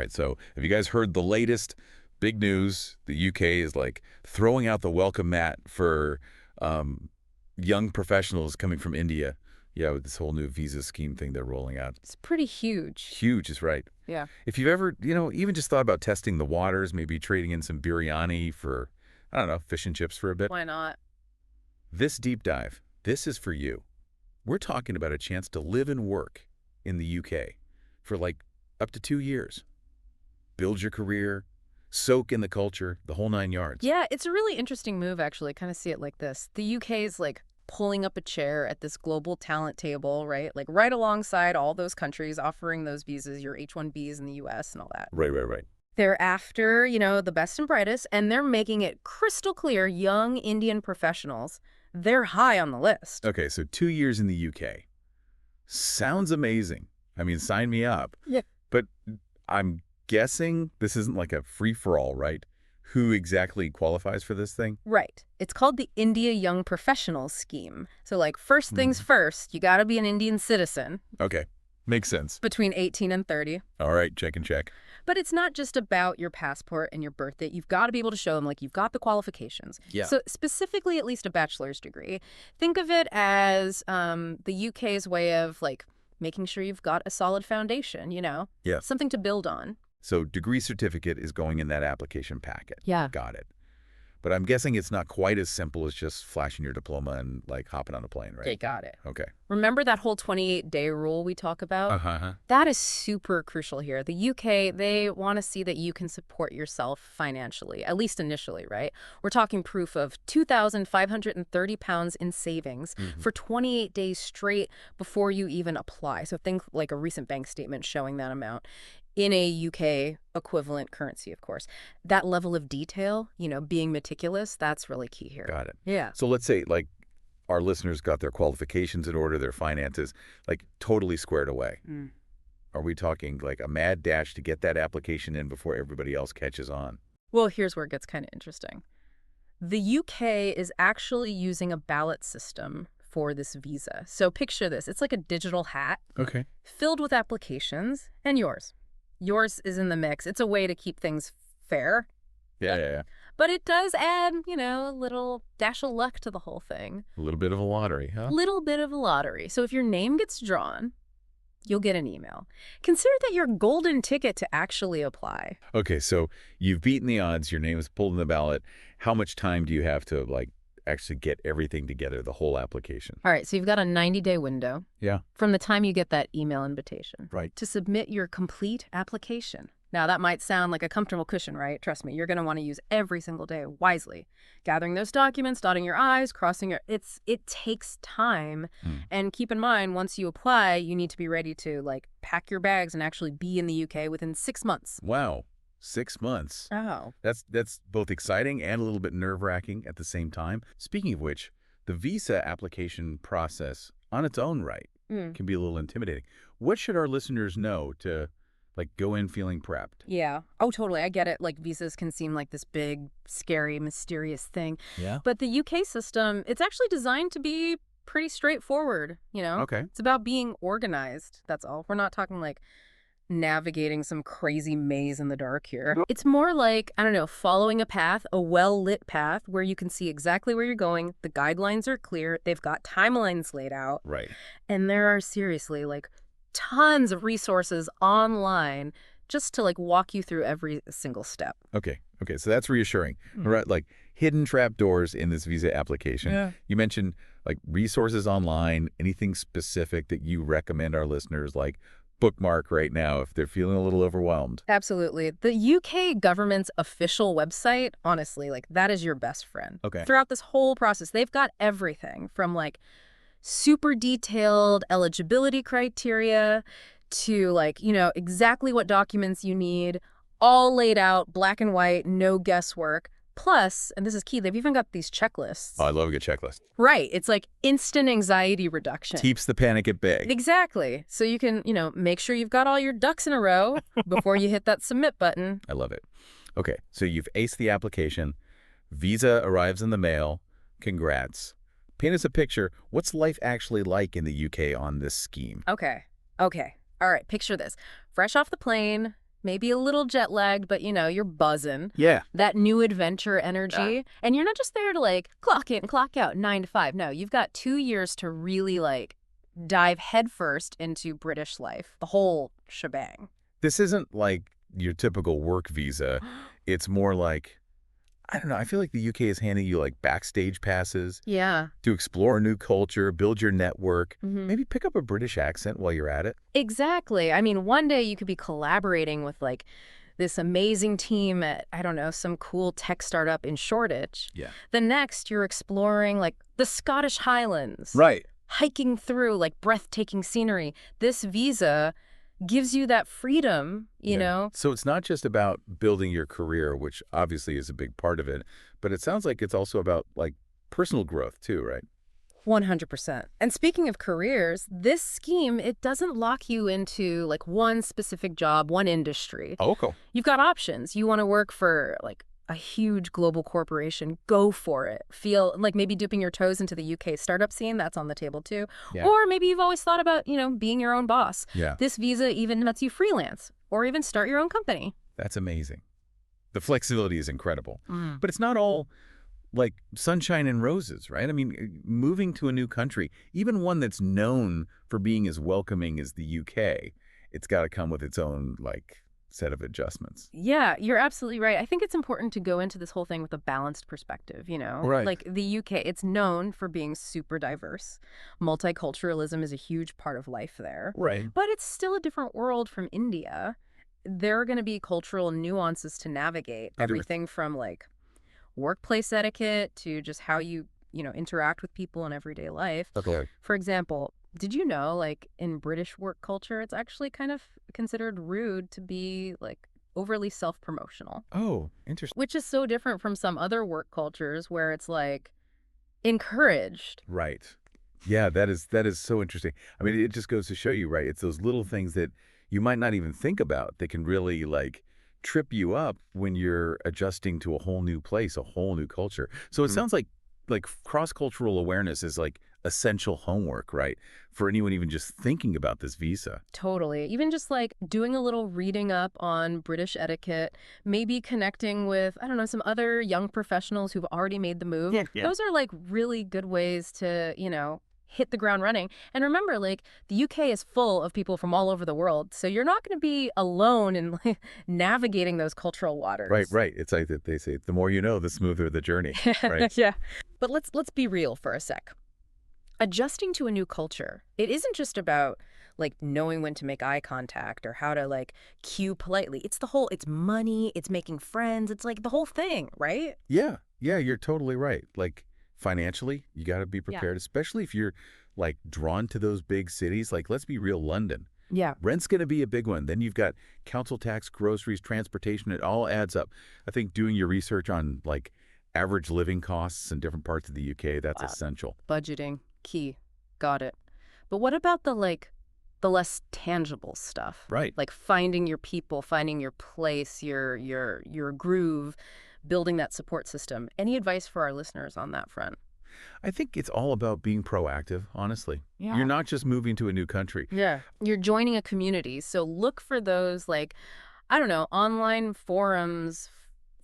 right, so have you guys heard the latest big news? The UK is like throwing out the welcome mat for um, young professionals coming from India. Yeah, with this whole new visa scheme thing they're rolling out. It's pretty huge. Huge is right. Yeah. If you've ever, even just thought about testing the waters, maybe trading in some biryani for, I don't know, fish and chips for a bit. Why not? This deep dive, this is for you. We're talking about a chance to live and work in the UK for like up to 2 years. Build your career, soak in the culture, the whole 9 yards. Yeah, it's a really interesting move, actually. Kind of see it like this. The UK is like pulling up a chair at this global talent table, right? Like right alongside all those countries offering those visas, your H-1Bs in the US and all that. Right. They're after, the best and brightest, and they're making it crystal clear young Indian professionals, they're high on the list. Okay, so 2 years in the UK. Sounds amazing. I mean, sign me up. Yeah. But I'm guessing this isn't like a free-for-all, right? Who exactly qualifies for this thing? Right. It's called the India Young Professionals Scheme. So, like, first things first, you got to be an Indian citizen. Okay, makes sense. Between 18 and 30. All right, check and check. But it's not just about your passport and your birth date. You've got to be able to show them, like, you've got the qualifications. Yeah. So specifically, at least a bachelor's degree. Think of it as the UK's way of, like, making sure you've got a solid foundation, Yeah. Something to build on. So degree certificate is going in that application packet. Yeah. Got it. But I'm guessing it's not quite as simple as just flashing your diploma and, like, hopping on a plane, right? They got it. Okay. Remember that whole 28-day rule we talk about? Uh-huh. That is super crucial here. The UK, they want to see that you can support yourself financially, at least initially, right? We're talking proof of £2,530 in savings for 28 days straight before you even apply. So think like a recent bank statement showing that amount in a UK equivalent currency, of course. That level of detail, being meticulous, that's really key here. Got it. Yeah. So let's say, like, our listeners got their qualifications in order, their finances, like, totally squared away. Are we talking, like, a mad dash to get that application in before everybody else catches on? Well, here's where it gets kind of interesting. The UK is actually using a ballot system for this visa. So picture this. It's like a digital hat Okay. filled with applications and yours. Yours is in the mix. It's a way to keep things fair. Yeah. But it does add, a little dash of luck to the whole thing. A little bit of a lottery, huh? Little bit of a lottery. So if your name gets drawn, you'll get an email. Consider that your golden ticket to actually apply. Okay, so you've beaten the odds. Your name is pulled in the ballot. How much time do you have to, like, actually get everything together, the whole application? All right, so you've got a 90-day window. Yeah. From the time you get that email invitation. Right. To submit your complete application. Now, that might sound like a comfortable cushion, right? Trust me, you're going to want to use every single day wisely. Gathering those documents, dotting your I's, crossing your... It takes time. And keep in mind, once you apply, you need to be ready to, like, pack your bags and actually be in the UK within 6 months. Wow. 6 months. Oh. That's both exciting and a little bit nerve-wracking at the same time. Speaking of which, the visa application process on its own right can be a little intimidating. What should our listeners know to, like, go in feeling prepped? Yeah. Oh, totally. I get it. Like, visas can seem like this big, scary, mysterious thing. Yeah. But the UK system, it's actually designed to be pretty straightforward, Okay. It's about being organized. That's all. We're not talking like navigating some crazy maze in the dark here. It's more like, I don't know, following a path, a well-lit path where you can see exactly where you're going. The guidelines are clear. They've got timelines laid out. Right. And there are seriously like tons of resources online just to like walk you through every single step. Okay, so that's reassuring. Right, like hidden trapdoors in this visa application. Yeah. You mentioned, like, resources online, anything specific that you recommend our listeners, like, bookmark right now if they're feeling a little overwhelmed? Absolutely. The UK government's official website, honestly, like that is your best friend. Okay. Throughout this whole process, they've got everything from like super detailed eligibility criteria to like, exactly what documents you need, all laid out, black and white, no guesswork. Plus, and this is key, they've even got these checklists. Oh, I love a good checklist. Right. It's like instant anxiety reduction. Keeps the panic at bay. Exactly. So you can, make sure you've got all your ducks in a row before you hit that submit button. I love it. Okay, so you've aced the application. Visa arrives in the mail. Congrats. Paint us a picture. What's life actually like in the UK on this scheme? Okay. All right. Picture this. Fresh off the plane, maybe a little jet lagged, but you're buzzing. Yeah. That new adventure energy. And you're not just there to like clock in, clock out, 9 to 5. No, you've got 2 years to really like dive headfirst into British life, the whole shebang. This isn't like your typical work visa. It's more like, I don't know, I feel like the UK is handing you like backstage passes Yeah. to explore a new culture, build your network, Mm-hmm. maybe pick up a British accent while you're at it. Exactly. I mean, one day you could be collaborating with like this amazing team at, I don't know, some cool tech startup in Shoreditch. Yeah. The next, you're exploring like the Scottish Highlands. Right. Hiking through like breathtaking scenery. This visa gives you that freedom, you know? So it's not just about building your career, which obviously is a big part of it, but it sounds like it's also about like personal growth too, right? 100%. And speaking of careers, this scheme, it doesn't lock you into like one specific job, one industry. Oh, cool. You've got options. You want to work for like a huge global corporation, go for it. Feel like maybe dipping your toes into the UK startup scene, that's on the table too. Yeah. Or maybe you've always thought about, being your own boss. Yeah. This visa even lets you freelance or even start your own company. That's amazing. The flexibility is incredible. Mm. But it's not all like sunshine and roses, right? I mean, moving to a new country, even one that's known for being as welcoming as the UK, it's got to come with its own like set of adjustments. Yeah, you're absolutely right. I think it's important to go into this whole thing with a balanced perspective, Right. Like the UK, it's known for being super diverse. Multiculturalism is a huge part of life there. Right. But it's still a different world from India. There are going to be cultural nuances to navigate. Everything from like workplace etiquette to just how you interact with people in everyday life. Okay. For example, did you know, like, in British work culture, it's actually kind of considered rude to be, like, overly self-promotional, Oh, interesting. which is so different from some other work cultures where it's, like, encouraged. Right. Yeah, that is so interesting. I mean, it just goes to show you, right? It's those little things that you might not even think about that can really like trip you up when you're adjusting to a whole new place, a whole new culture. So it sounds like cross-cultural awareness is like essential homework, right? For anyone even just thinking about this visa. Totally. Even just, like, doing a little reading up on British etiquette, maybe connecting with, I don't know, some other young professionals who've already made the move. Yeah. Those are, like, really good ways to, hit the ground running. And remember, like, the UK is full of people from all over the world, so you're not going to be alone in like, navigating those cultural waters. Right. It's like that they say, the more you know, the smoother the journey, right? Yeah. But let's be real for a sec. Adjusting to a new culture, it isn't just about like knowing when to make eye contact or how to like cue politely. It's money, it's making friends, it's like the whole thing, right? Yeah, you're totally right. Like financially, you got to be prepared, especially if you're like drawn to those big cities. Like, let's be real, London. Yeah. Rent's going to be a big one. Then you've got council tax, groceries, transportation. It all adds up. I think doing your research on like average living costs in different parts of the UK, that's essential. Budgeting, key. Got it. But what about the less tangible stuff? Right. Like finding your people, finding your place, your groove, building that support system. Any advice for our listeners on that front? I think it's all about being proactive, honestly. Yeah. You're not just moving to a new country. Yeah. You're joining a community. So look for those, like, I don't know, online forums,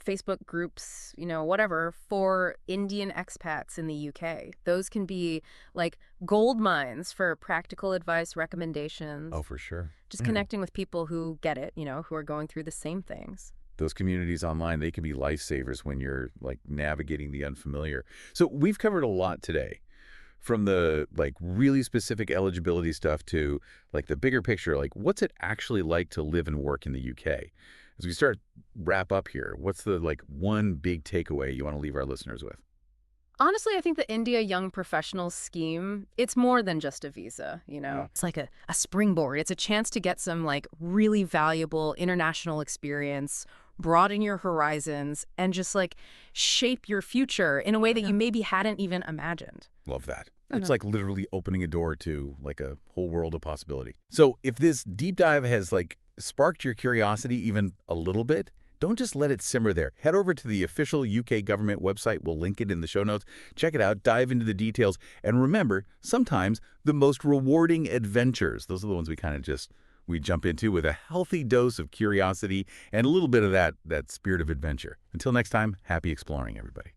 Facebook groups, whatever, for Indian expats in the UK. Those can be like gold mines for practical advice, recommendations. Oh, for sure. Just connecting with people who get it, who are going through the same things. Those communities online, they can be lifesavers when you're like navigating the unfamiliar. So we've covered a lot today, from the like really specific eligibility stuff to like the bigger picture, like what's it actually like to live and work in the UK? As we start wrap up here, what's the like one big takeaway you want to leave our listeners with? Honestly, I think the India Young Professionals scheme, it's more than just a visa, It's like a springboard. It's a chance to get some like really valuable international experience, broaden your horizons, and just like shape your future in a way that you maybe hadn't even imagined. Love that. It's like literally opening a door to like a whole world of possibility. So if this deep dive has like sparked your curiosity even a little bit, don't just let it simmer there. Head over to the official UK government website. We'll link it in the show notes. Check it out, dive into the details. And remember, sometimes the most rewarding adventures, those are the ones we kind of just we jump into with a healthy dose of curiosity and a little bit of that spirit of adventure. Until next time, happy exploring, everybody.